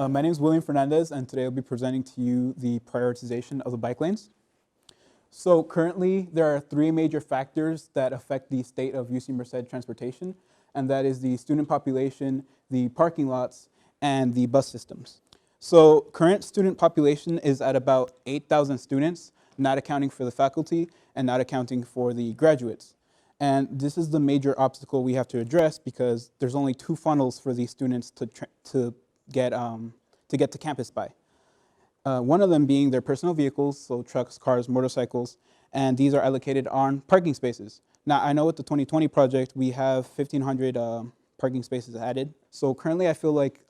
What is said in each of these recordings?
My name is William Fernandez, and today I'll be presenting to you the prioritization of the bike lanes. So currently, there are three major factors that affect the state of UC Merced transportation, and that is the student population, the parking lots, and the bus systems. So current student population is at about 8,000 students, not accounting for the faculty and not accounting for the graduates. And this is the major obstacle we have to address because there's only two funnels for these students to get to campus by. One of them being their personal vehicles, so trucks, cars, motorcycles, and these are allocated on parking spaces. Now, I know with the 2020 project, we have 1,500 parking spaces added. So currently, I feel like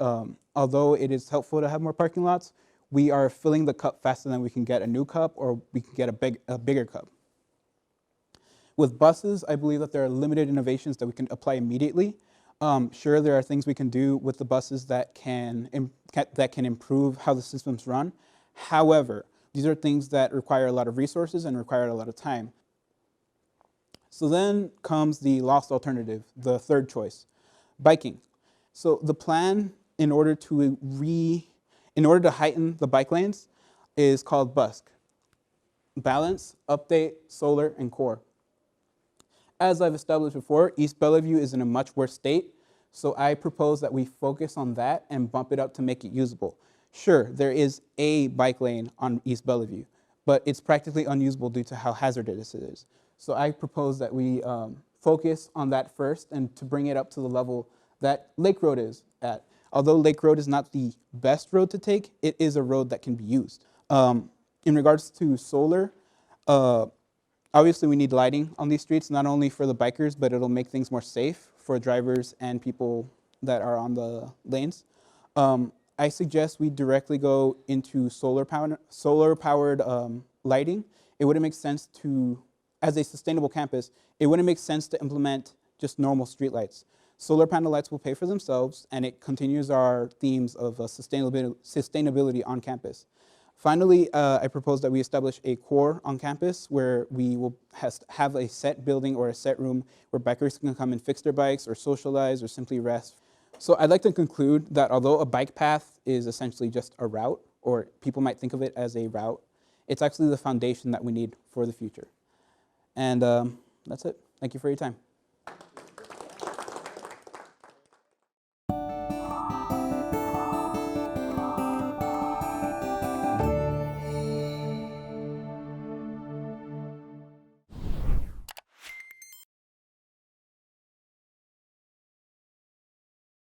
although it is helpful to have more parking lots, we are filling the cup faster than we can get a new cup or we can get a bigger cup. With buses, I believe that there are limited innovations that we can apply immediately. Sure, there are things we can do with the buses that can improve how the systems run. However, these are things that require a lot of resources and require a lot of time. So then comes the lost alternative, the third choice, biking. So the plan in order to heighten the bike lanes is called BUSC: Balance, Update, Solar, and Core. As I've established before, East Bellevue is in a much worse state, so I propose that we focus on that and bump it up to make it usable. Sure, there is a bike lane on East Bellevue, but it's practically unusable due to how hazardous it is. So I propose that we focus on that first and to bring it up to the level that Lake Road is at. Although Lake Road is not the best road to take, it is a road that can be used. In regards to solar, obviously, we need lighting on these streets, not only for the bikers, but it'll make things more safe for drivers and people that are on the lanes. I suggest we directly go into solar-powered lighting. It wouldn't make sense to, as a sustainable campus, it wouldn't make sense to implement just normal streetlights. Solar panel lights will pay for themselves, and it continues our themes of sustainability on campus. Finally, I propose that we establish a core on campus where we will have a set building or a set room where bikers can come and fix their bikes or socialize or simply rest. So I'd like to conclude that although a bike path is essentially just a route, or people might think of it as a route, it's actually the foundation that we need for the future. And that's it. Thank you for your time.